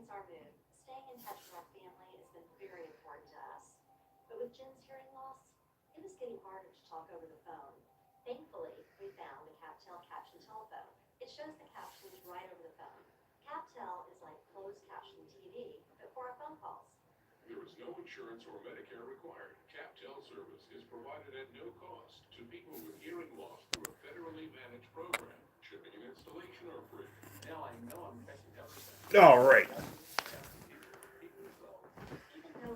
changed our mood. Staying in touch with our family has been very important to us. But with Jen's hearing loss, it was getting harder to talk over the phone. Thankfully, we found the CapTel caption telephone. It shows the captions right over the phone. CapTel is like closed caption TV, but for our phone calls. There is no insurance or Medicare required. CapTel service is provided at no cost to people with hearing loss through a federally managed program. Shipping and installation are free. Now I know I'm pressing everything. All right.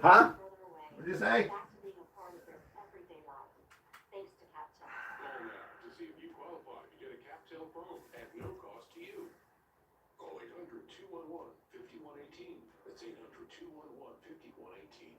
Huh? What'd you say? Back to being a part of their everyday life, thanks to CapTel. Call now to see if you qualify to get a CapTel phone at no cost to you. Call 800-211-5118. That's 800-211-5118.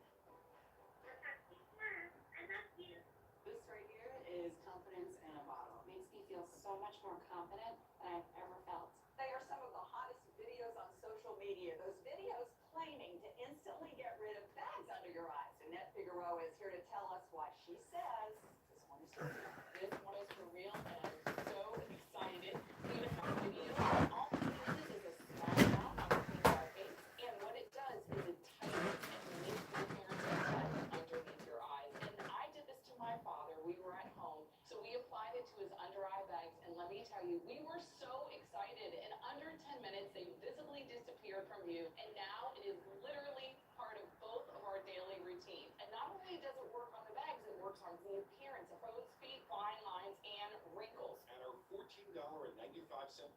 This right here is confidence in a bottle. It makes me feel so much more confident than I've ever felt. They are some of the hottest videos on social media. Those videos claiming to instantly get rid of bags under your eyes. Annette Figueroa is here to tell us why she says this one is for real. This one is for real, and I'm so excited. Even have a video. All it uses is a small amount on the clean our face, and what it does is it tightens and makes the appearance of blood underneath your eyes. And I did this to my father. We were at home, so we applied it to his under eye bags, and let me tell you, we were so excited. In under 10 minutes, they visibly disappeared from view, and now it is literally part of both of our daily routine. And not only does it work on the bags, it works on the appearance of crow's feet, fine lines, and wrinkles. At our $14.95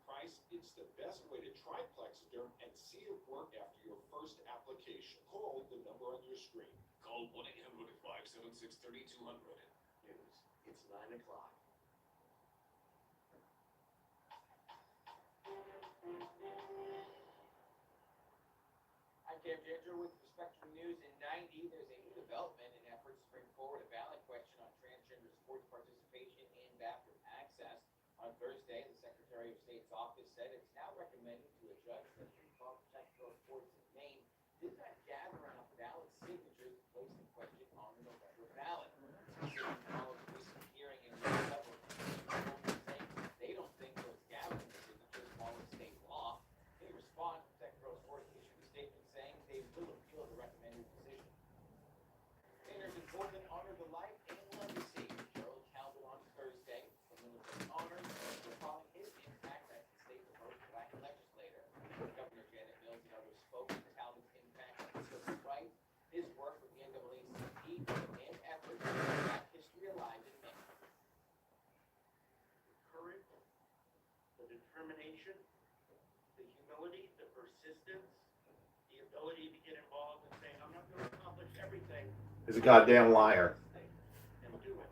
price, it's the best way to try Plexiderm and see it work after your first application. Call the number on your screen. Call 1-800-576-3200. News. It's 9 o'clock. I'm Cam Ginger with the Spectrum News. In 90, there's a new development in efforts to bring forward a ballot question on transgender sports participation and bathroom access. On Thursday, the Secretary of State's office said it's now recommending to a judge that the Protect Girls Sports in Maine did not gather enough valid signatures to place the question on the November ballot. The decision follows a recent hearing in which several people saying they don't think those gathering the signatures follows state law. In response, Protect Girls Sports issued a statement saying they will appeal the recommended decision. Painters in Portland honored the life and legacy of Gerald Talbot on Thursday. The military honors recalling his impact as the state's most black legislator. Governor Janet Mills and others spoke to Talbot's impact on civil rights, his work with the NAACP, and efforts to keep Black history alive in Maine. The courage, the determination, the humility, the persistence, the ability to get involved and say, I'm not going to accomplish everything. He's a goddamn liar. And do it.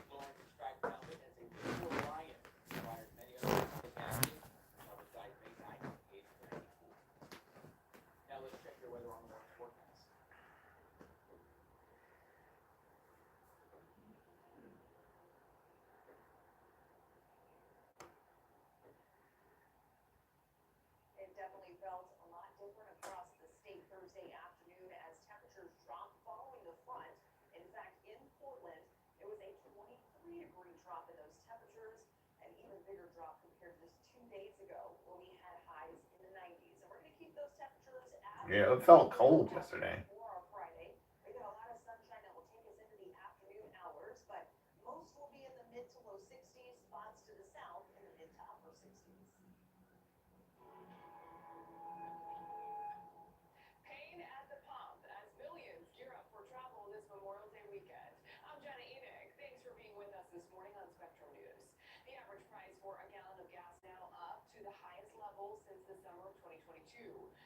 Lawrence described Talbot as a visual lion, inspired many others to take action. Talbot died May 9th, aged 94. Now let's check your weather on the morning forecast. It definitely felt a lot different across the state Thursday afternoon as temperatures dropped following the front. In fact, in Portland, it was a 23-degree drop in those temperatures, an even bigger drop compared to just 2 days ago when we had highs in the 90s. And we're going to keep those temperatures at Yeah, it felt cold yesterday. for our Friday. We got a lot of sunshine that will take us into the afternoon hours, but most will be in the mid to low 60s, spots to the south in the mid to upper 60s. Pain at the pump as millions gear up for travel this Memorial Day weekend. I'm Jenna Enoch. Thanks for being with us this morning on Spectrum News. The average price for a gallon of gas now up to the highest level since the summer of 2022.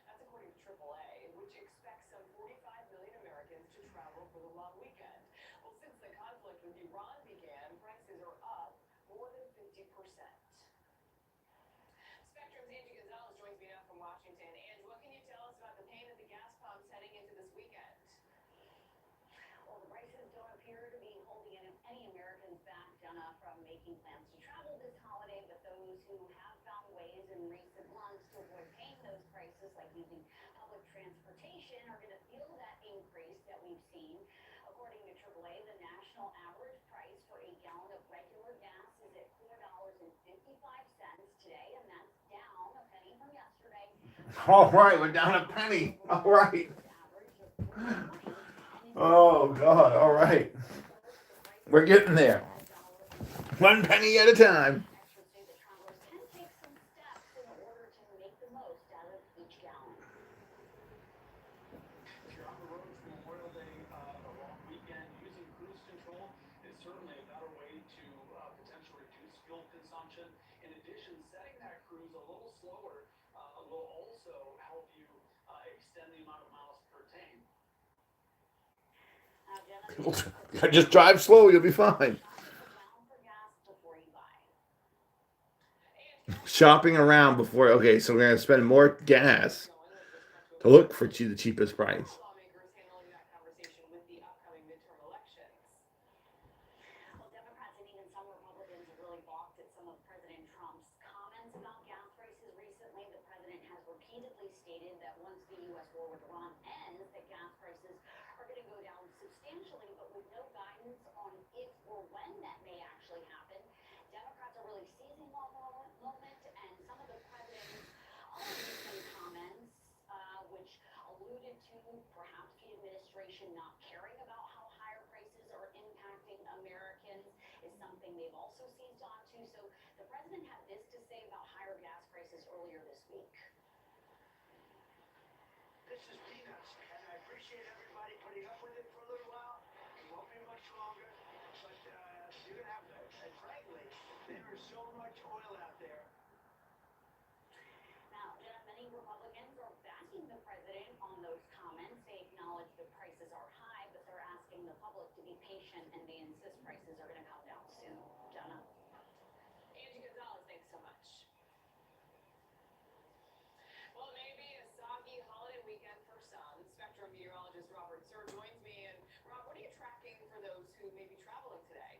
That's according to AAA, which expects some 45 million Americans to travel for the long weekend. Well, since the conflict with Iran began, prices are up more than 50%. Spectrum's Angie Gonzalez joins me now from Washington. Angie, what can you tell us about the pain at the gas pumps heading into this weekend? Well, the prices don't appear to be holding any Americans back, Jenna, from making plans to travel this holiday, but those who have found ways in recent months to avoid paying those prices, like using public transportation, are going to feel that increase that we've seen. According to AAA, the national average price for a gallon of regular gas is at $4.55 today, and that's down a penny from yesterday. All right, we're down a penny. All right. Oh God. All right. We're getting there. 1 penny at a time. Experts say that travelers can take some steps in order to make the most out of each gallon. If you're on the road for Memorial Day, a long weekend, using cruise control is certainly a better way to potentially reduce fuel consumption. In addition, setting that cruise a little slower will also help you extend the amount of miles per tank. Just drive slow, you'll be fine. Around for gas before you buy. Shopping around before. Okay, so we're gonna spend more gas to look for the cheapest price. Lawmakers handling that conversation with the upcoming midterm elections. Well, Democrats and even some Republicans have really balked at some of President Trump's comments about gas prices recently. The president has repeatedly stated that once the U.S. war with Iran ends, that gas prices are going to go down substantially, but with no guidance on if or when that may actually happen. Democrats are really seizing that moment, and some of the president's other recent comments, which alluded to perhaps the administration not caring about how higher prices are impacting Americans, is something they've also seized onto. So the president had this to say about higher gas prices earlier this week. This is peanuts, and I appreciate everybody putting up with it for a little while. It won't be much longer, but you're gonna have to. And frankly, there is so much oil out there. Now, many Republicans are backing the president on those comments. They acknowledge the prices are high, but they're asking the public to be patient, and they insist prices are going to come down soon. Jenna? Angie Gonzalez, thanks so much. Well, it may be a soggy holiday weekend for some. Spectrum meteorologist Robert Sir joins me. And Rob, what are you tracking for those who may be traveling today?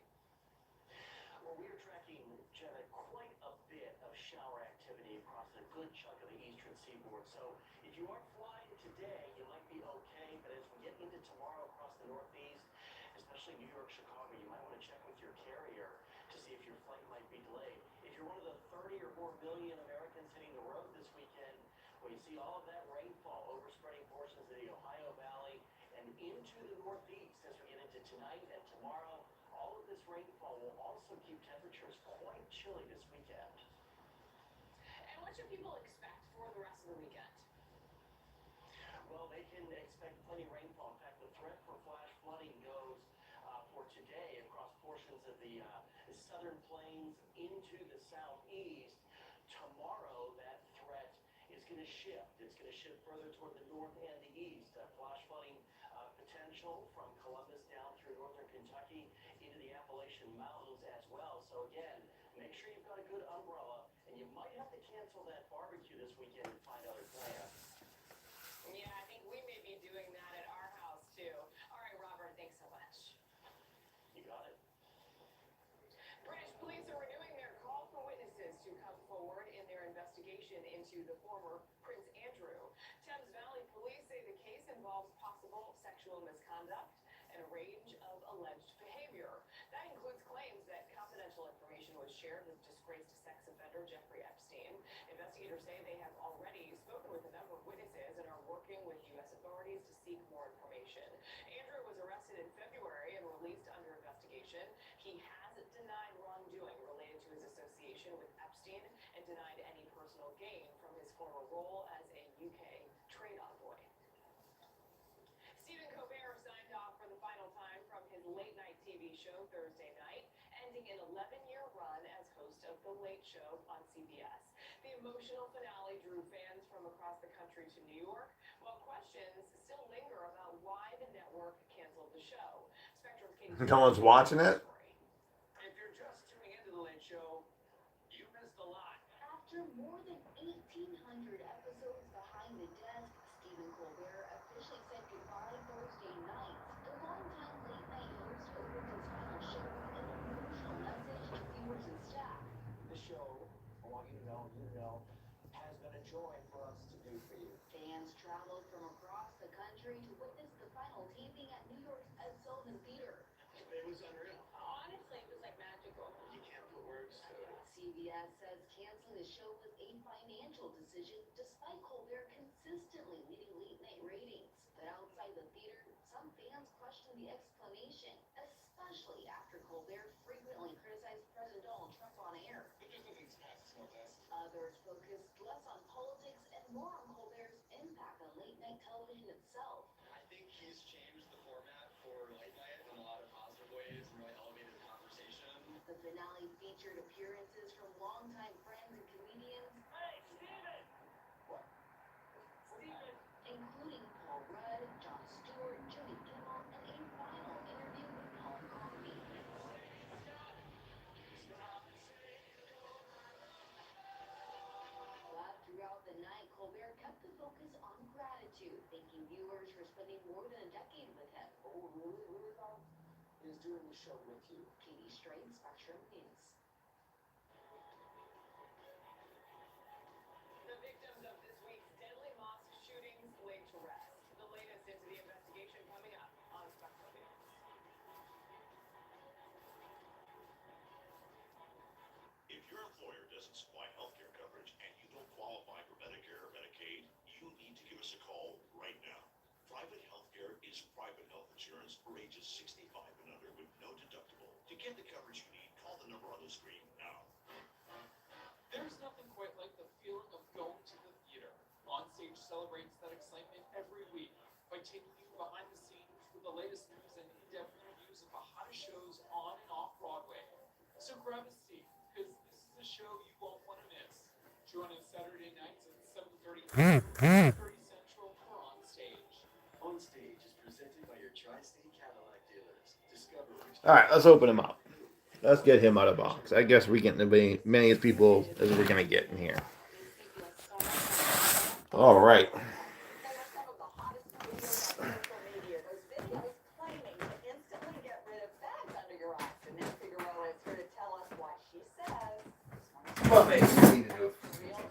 Well, we are tracking, Jenna, quite a bit of shower activity across a good chunk of the eastern seaboard. So if you are flying today, you might be okay. But as we get into tomorrow across the Northeast, especially New York, Chicago, you might want to check with your carrier to see if your flight might be delayed. If you're one of the 30 or more million Americans hitting the road this weekend, well, you see all of that rainfall overspreading portions of the Ohio Valley and into the Northeast as we get into tonight and tomorrow. All of this rainfall will also keep temperatures quite chilly this weekend. And what should people expect for the rest of the weekend? Well, they can expect plenty of rainfall. In fact, the threat for flash flooding goes for today across portions of the southern plains into the southeast. Tomorrow, that threat is going to shift. It's going to shift further toward the north and the east. Flash flooding potential from Columbus down through northern Kentucky into the Appalachian Mountains as well. So again, make sure you've got a good umbrella, and you might have to cancel that barbecue this weekend and find other plans. Yeah, I think we may be doing that at our house too. All right, Robert, thanks so much. You got it. British police are renewing their call for witnesses to come forward in their investigation into the former Prince Andrew. Thames Valley police say the case involves possible sexual misconduct and a range of alleged behavior. That includes claims that confidential information was shared with disgraced sex offender Jeffrey Epstein. Investigators say they have already spoken with a number of witnesses and are working with U.S. authorities to seek more information. Andrew was arrested in February and released under investigation. He has denied wrongdoing related to his association with Epstein and denied any personal gain from his former role as a UK trade envoy. Stephen Colbert signed off for the final time from his late-night TV show Thursday night, ending an 11-year run as host of The Late Show on CBS. The emotional finale drew fans from across the country to New York, while questions still linger about why the network canceled the show. Spectrum's Katie No one's watching it? If you're just tuning into The Late Show, you missed a lot. After more than 1,800 episodes behind the desk, Stephen Colbert officially said goodbye Thursday night. The longtime late-night host opened his final show with an emotional message to viewers and staff. The show, I want you to know, has been a joy for us to do for you. Fans traveled from across the country to witness the final taping at New York's Ed Sullivan Theater. It was unreal. Honestly, it was like magical. You can't put words to it. CBS says canceling the show was a financial decision, despite Colbert Others focused less on politics and more on Colbert's impact on late-night television itself. I think he's changed the format for late night in a lot of positive ways and really elevated the conversation. The finale featured appearances from longtime friends and comedians. Hey, Steven! What? Steven! Including Paul Rudd, Jon Stewart, Jimmy Kimmel, and a final interview with Paul Coffey. But throughout the night, Colbert kept the focus on gratitude, thanking viewers for spending more than a decade with him. What we're really proud is doing the show with you. Katie Strain, Spectrum News. The victims of this week's deadly mosque shootings laid to rest. The latest into the investigation coming up on Spectrum News. If your employer doesn't supply healthcare coverage and you don't qualify for Medicare or Medicaid, you need to give us a call right now. Private healthcare is private health insurance for ages 65 and under with no deductible. To get the coverage you need, call the number on the screen now. There's nothing quite like the feeling of going to the theater. Onstage celebrates that excitement every week by taking you behind the scenes with the latest news and in-depth interviews of the hottest shows on and off Broadway. So grab a seat, because this is a show you won't want to miss. Join us Saturday nights at 7:30 Central for Onstage. On Stage is presented by your Tri-State Cadillac dealers. Discover which. All right, let's open him up. Let's get him out of the box. I guess we're getting as many people as we're gonna get in here. All right. They were some of the hottest videos on social media. Those videos claiming to instantly get rid of bags under your eyes. And Nancy Figueroa is here to tell us why she says. Well, maybe we need to do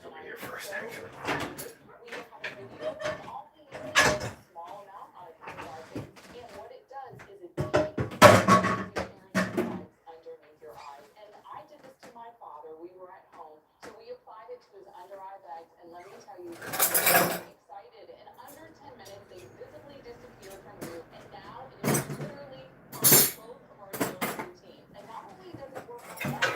over here first, actually. We have a video of all the uses of a small amount on a tiny eyes. And what it does is it takes bags underneath your eyes. And I did this to my father. We were at home. So we applied it to his under eye bags. And let me tell you, he was excited. In under 10 minutes, they visibly disappeared from view. And now it is literally on both of our daily routine. And not only does it work on that,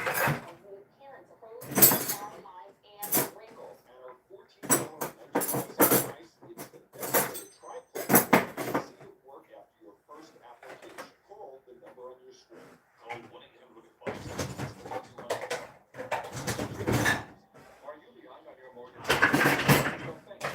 with appearance, opposed to small eyes and wrinkles. At our $14.95 price, it's the best way to try Plex and see it work after your first application. Call the number on your screen. Call 1-800-566-4200. Are you behind on your mortgage? No thanks.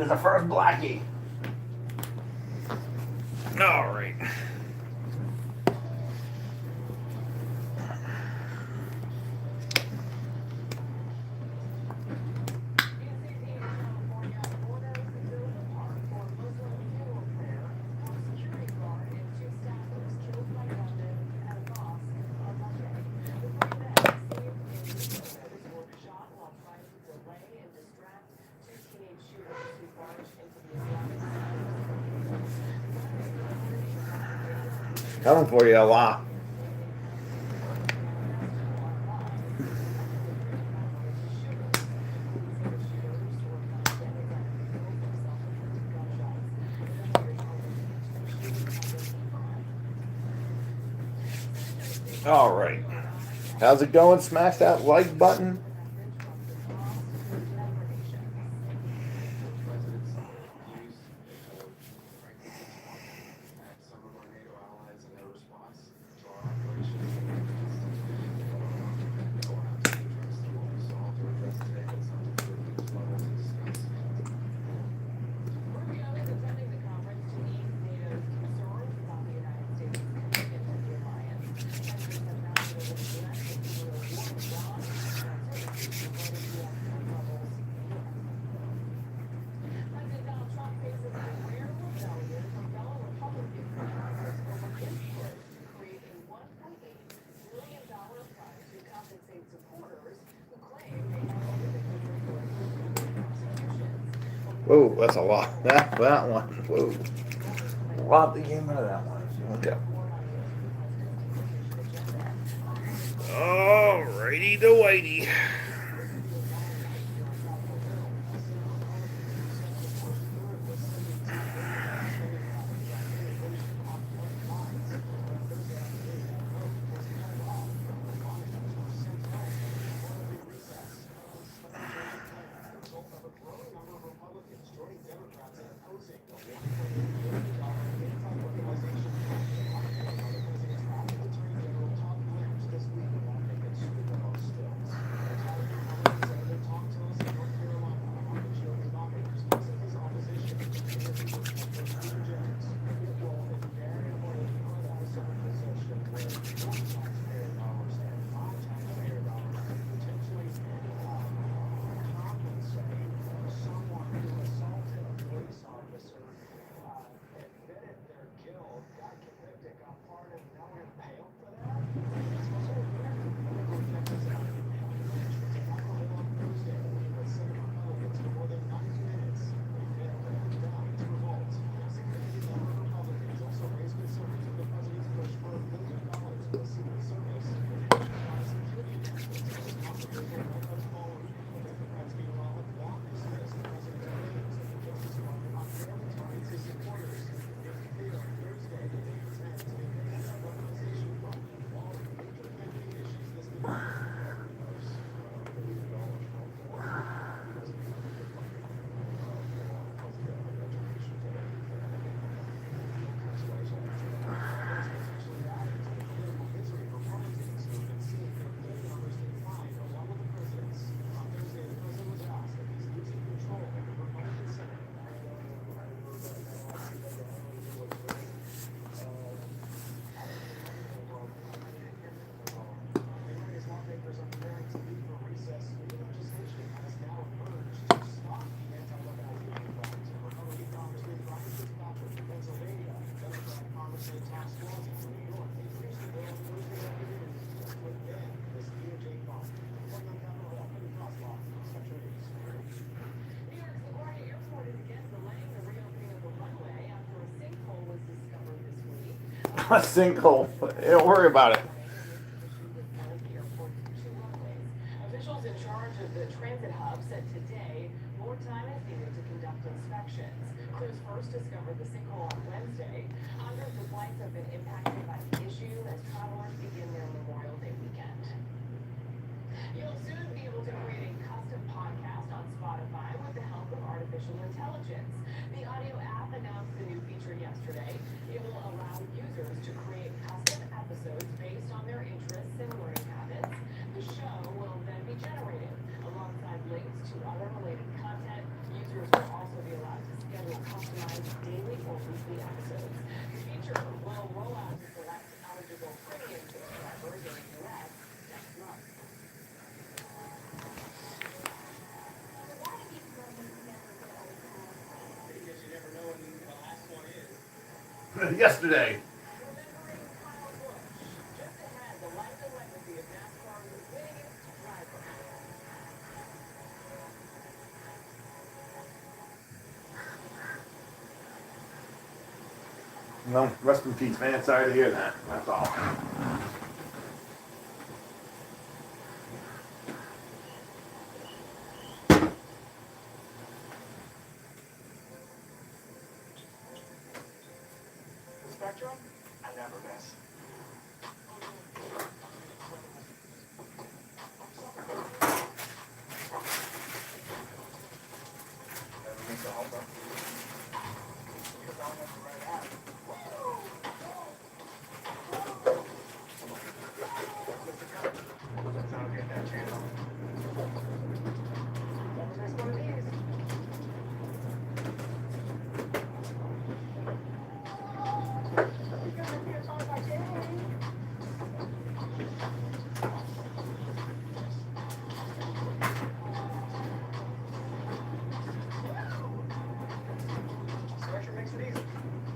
There's the first Blackie. All right. Coming for you a lot. All right. How's it going? Smash that like button. Whoa, that's a lot. That one. Whoa. A lot that came out of that one. Okay. Alrighty to whitey. A sinkhole. Don't worry about it. Officials in charge of the transit hub said today more time is needed to conduct inspections. Crews first discovered the sinkhole on Wednesday. Hundreds of flights have been impacted by the issue as travelers begin their Memorial Day weekend. You'll soon be able to create a custom podcast on Spotify with the help of artificial intelligence. The audio app announced the new feature yesterday. It will allow users to create custom episodes based on their interests and learning habits. The show will then be generated alongside links to other related content. Users will also be allowed to Yesterday. Remembering Kyle Busch. Just ahead, the life and legacy of NASCAR's winningest driver. No, rest in peace, man. Sorry to hear that. That's all. Spectrum? I never miss. Never miss a home run. Because I don't have the right app. That's how I get that channel. Never miss one of these. You're gonna be a part of my day. Spectrum makes it easy.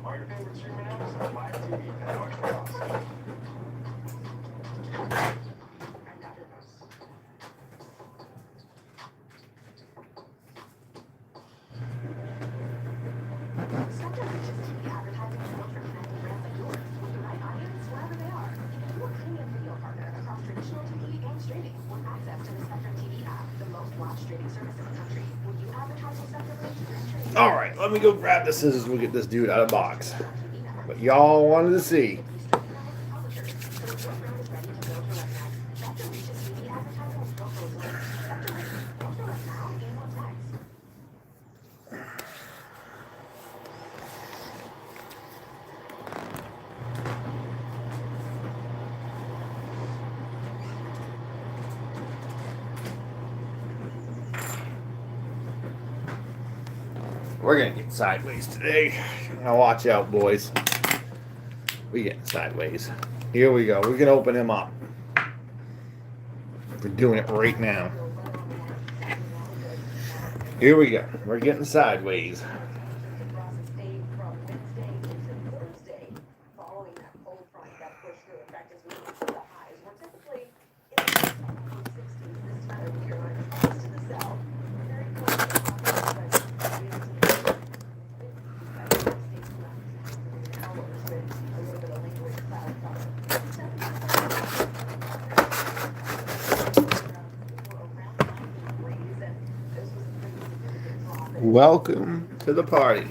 All your favorite streaming apps on live TV at no extra cost. I never miss. Spectrum reaches TV advertising networks for connecting brands like yours with the right audience wherever they are. You a premium video partner across traditional TV and streaming with access to the Spectrum TV app, the most watched streaming service in the country. Will you advertise with Spectrum to your streaming? All right, let me go grab the scissors. We'll get this dude out of the box. But y'all wanted to see. We're gonna get sideways today. Now watch out, boys. We getting sideways. Here we go. We're gonna open him up. We're doing it right now. Here we go. We're getting sideways. Welcome to the party.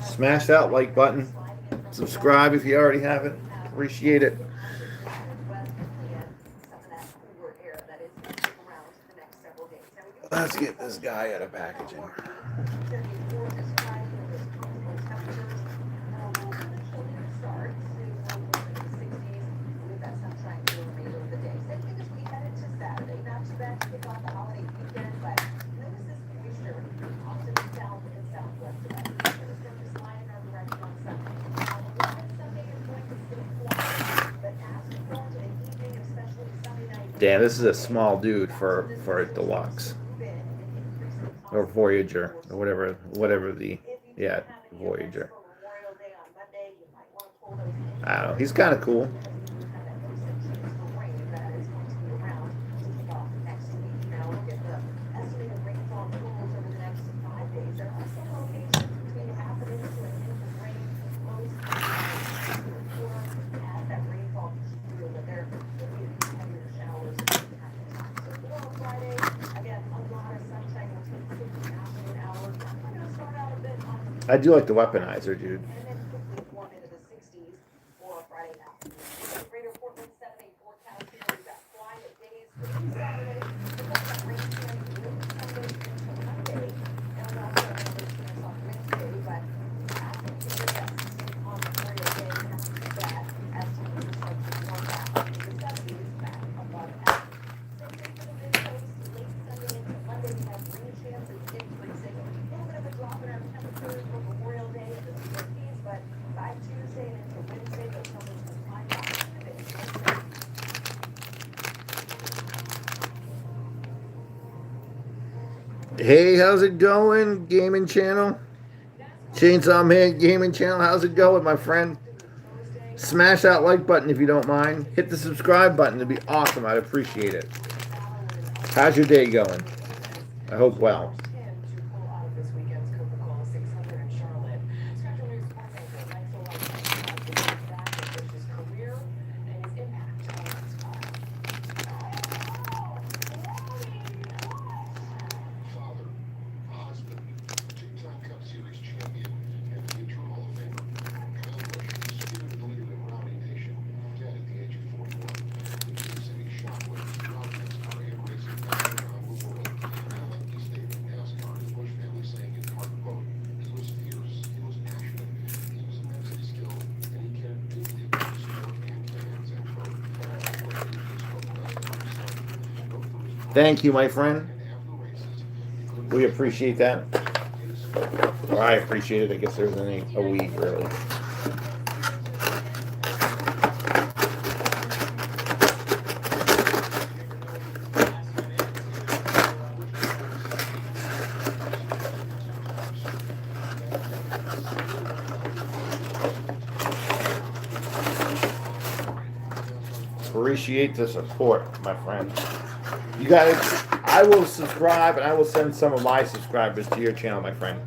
Smash that like button. Subscribe if you already haven't. Appreciate it. Let's get this guy out of packaging. Damn, this is a small dude for a deluxe or Voyager or whatever the Voyager. I don't know. He's kind of cool. I do like the weaponizer, dude. Hey, how's it going, gaming channel? Chainsaw Man Gaming Channel, how's it going, my friend? Smash that like button if you don't mind. Hit the subscribe button. It'd be awesome. I'd appreciate it. How's your day going? I hope well. Father, husband, two-time Cup Series champion, and future Hall of Famer. Kyle Busch, spirited leader of Rowdy Nation, dead at the age of 41, leaving sending shockwaves throughout NASCAR and racing fans around the world. In a lengthy statement, NASCAR and the Busch family saying in part, quote, he was fierce, he was passionate, he was immensely skilled, and he cared deeply about the sport and fans, end quote. Busch briefly spoke less about his son, wrote for his Thank you, my friend. and after races, including We appreciate that. in sport. Or I appreciate it. I guess there isn't a we, really. Appreciate the support, my friend. You guys, I will subscribe and I will send some of my subscribers to your channel, my friend.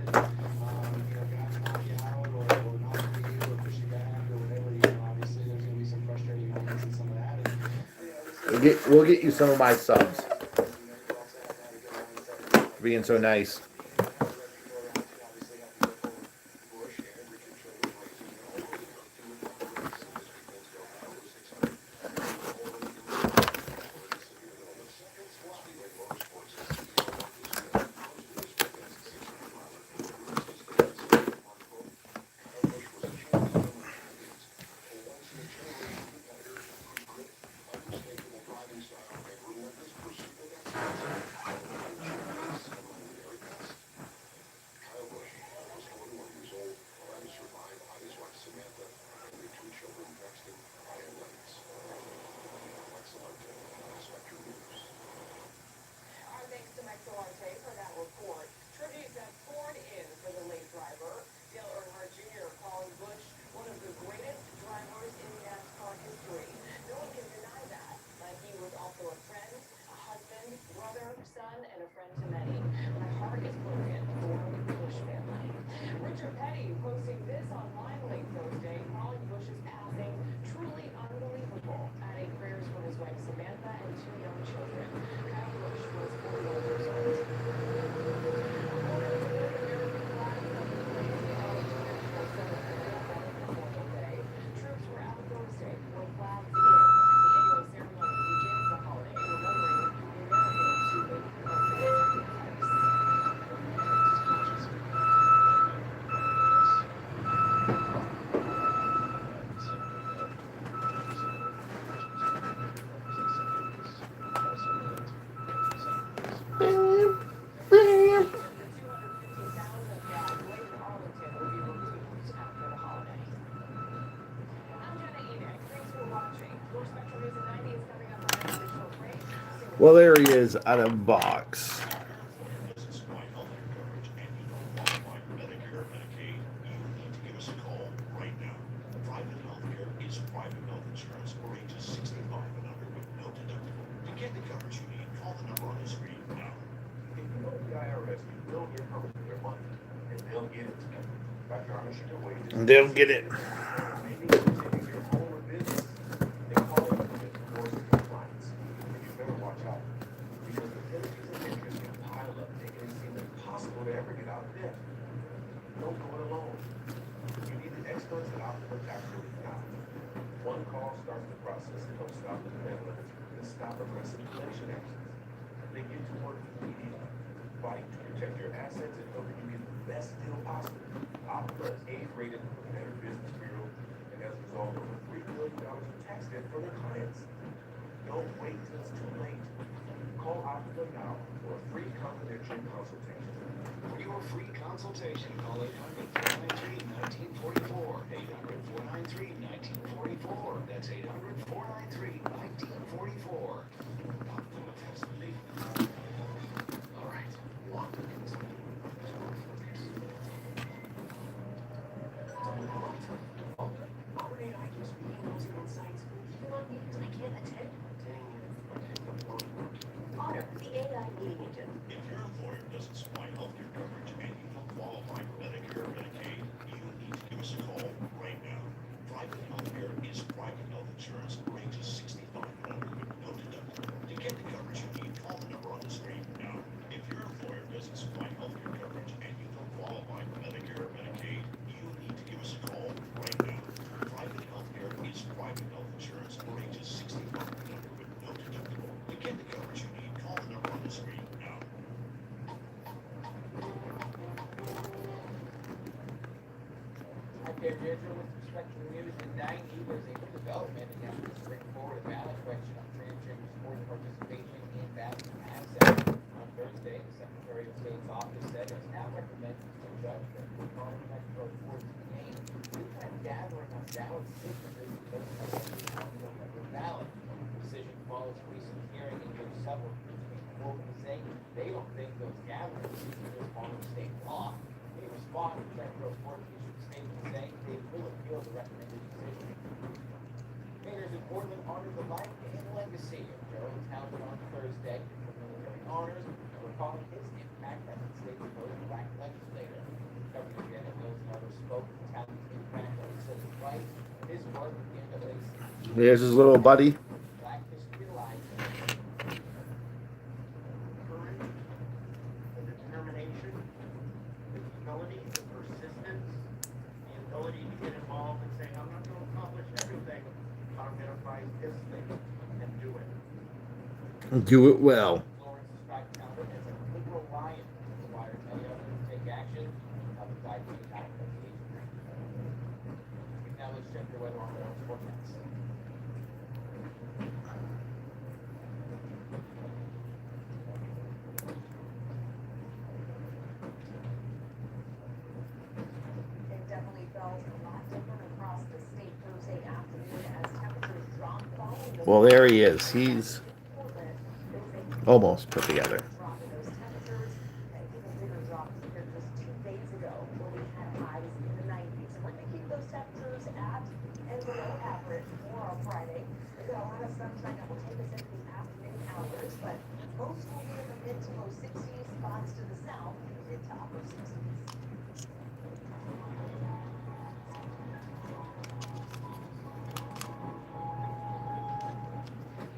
We'll get you some of my subs. For being so nice. Our thanks to M.OTransformers for that report. Tributes have poured in for the late driver. Dale Earnhardt Jr. calling Busch one of the greatest drivers in NASCAR history. No one can deny that. But he was also a friend, a husband, brother, son, and a friend to many. My heart is broken for the Busch family. Richard Petty posting this online late Thursday, calling Busch's passing truly unbelievable, adding prayers for his wife Samantha and two young children. Kyle Busch was 41 years old. Troops were out Thursday with flags in. The annual ceremony begins the holiday remembering the Americans who made the ultimate sacrifice. Well, there he is out of box. Doesn't supply healthcare coverage and you don't qualify for Medicare or Medicaid, you need to give us a call right now. Private healthcare is private health insurance for ages 65 and under with no deductible. To get the coverage you need, call the number on the screen now. If you know the IRS, you will get help with your money, and they'll get it. By garnishing your wages, They'll get it. maybe continuing your home or business, they call it enforcement compliance. And you better watch out, because the penalties and interest can pile up, making it seem impossible to ever get out of debt. Don't go it alone. You need the experts at Optima Tax Relief now. One call starts the process to help stop the benevolence and stop aggressive collection actions. They get to work immediately, fighting to protect your assets and helping you get the best deal possible. Optima is A-rated from the Better Business Bureau and has resolved over $3 billion in tax debt for their clients. Don't wait till it's too late. Call Optima now for a free confidential consultation. For your free consultation, call 800-493-1944. 800-493-1944. That's 800-493-1944. Optima Tax Relief. All right, on to continue. Hi, Dave Deirdre with respect to the news in 90. There's a new development in efforts to bring forward a ballot question on transgender sports participation and bathroom access. On Thursday, the Secretary of State's office said it's now recommended to a judge that the following Metro towards the game. We've had gathering on ballot signatures because of on the November ballot. The decision follows a recent hearing in which several groups came forward to say they don't think those gathering signatures follow state law. In response, Metro Court issued a statement saying they will appeal the recommended decision. Painters in Portland honored the life and legacy of Gerald Townsend on Thursday with military honors, recalling his impact as a state's first black legislator. Governor Janet Mills and others spoke of Townsend's impact on civil rights, his work with the NAACP. There's his little buddy. Black History Live. Courage, the determination, the humility, the persistence, the ability to get involved and saying, I'm not going to accomplish everything, but I'm going to find this thing and do it. Do it well. Lawrence described Townsend as a liberal lion who required many others to take action. Other died being out of the age of 97. Now let's check the weather on the forecast. It definitely felt a lot different across the state Thursday afternoon as temperatures dropped following the Well, there he is. He's Portland. There was a almost put together. drop in those temperatures, and even bigger drop compared to just 2 days ago when we had highs in the 90s. And we're going to keep those temperatures at and below average for our Friday. We've got a lot of sunshine that will take us into the afternoon hours, but most will be in the mid to low 60s, spots to the south in the mid to upper 60s.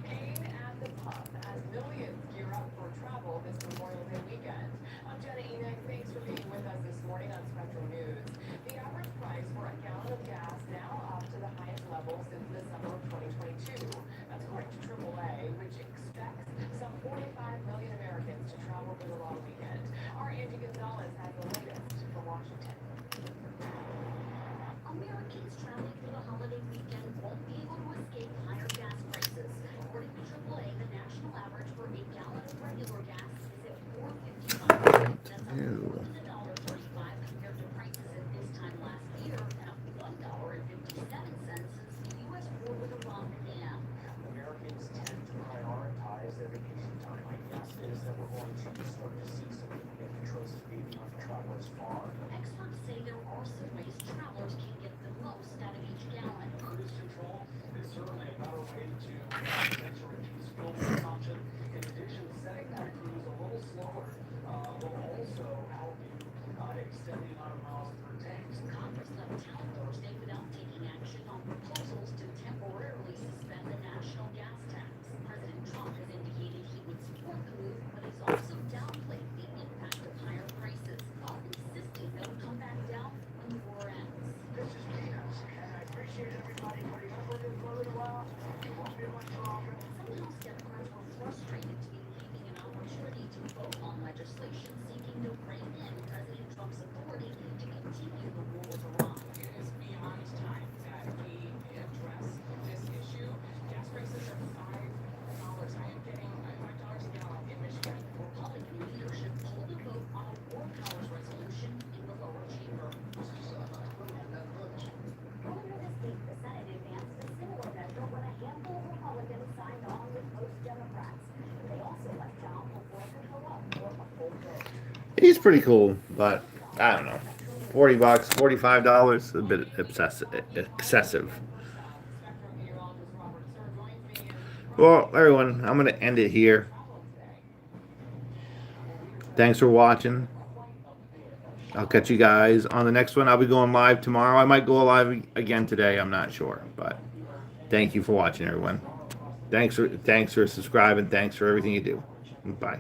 Pain at the pump as millions gear up for travel this Memorial Day weekend. I'm Jenna Enoch. Thanks for being with us this morning on Spectrum News. The average price for a gallon of gas now up to the highest level since the summer of 2022. That's according to AAA, which expects some 45 million Americans to travel for the long weekend. Our Angie Gonzalez has the latest from Washington. Americans traveling through the holiday weekend won't be able to escape higher gas prices. According to AAA, the national average for a gallon of regular gas is at $4.55. That's up more than $1.35 compared to prices at this time last year, and up $1.57 since the U.S. war with Iran began. Americans tend to prioritize their vacation time. My guess is that we're going to start to see some people making choices maybe not to travel as far. Experts say there are some ways travelers can get the most out of each gallon. Cruise control is certainly a better way to potentially reduce fuel consumption. In addition, setting that cruise a little slower will also help you extend the amount of miles per tank. Congress left town Thursday without taking action on proposals to temporarily suspend the national gas tax. President Trump has indicated he would support the move, but he's also downplayed the impact of higher prices, while insisting they'll come back down when the war ends. This is peanuts, and I appreciate everybody putting up with it for a little while. It won't be much longer. Some House Democrats were frustrated to be leaving an opportunity to vote on legislation seeking to rein in President Trump's authority to continue the war with Iran. It is beyond time that we address this issue. Gas prices are $5. I am getting $5 a gallon in Michigan. Republican leadership pulled a vote on a war powers resolution in the lower chamber. Earlier this week, the Senate advanced a similar measure when a handful of Republicans signed on with most Democrats. They also left town before it could go up for a full vote. He's pretty cool, but I don't know. $40, $45, a bit excessive. Spectrum meteorologist Robert Sir joins me in Well, everyone, I'm going to end it here. Thanks for watching. I'll catch you guys on the next one. I'll be going live tomorrow. I might go live again today. I'm not sure, but thank you for watching, everyone. Thanks for subscribing. Thanks for everything you do. Bye.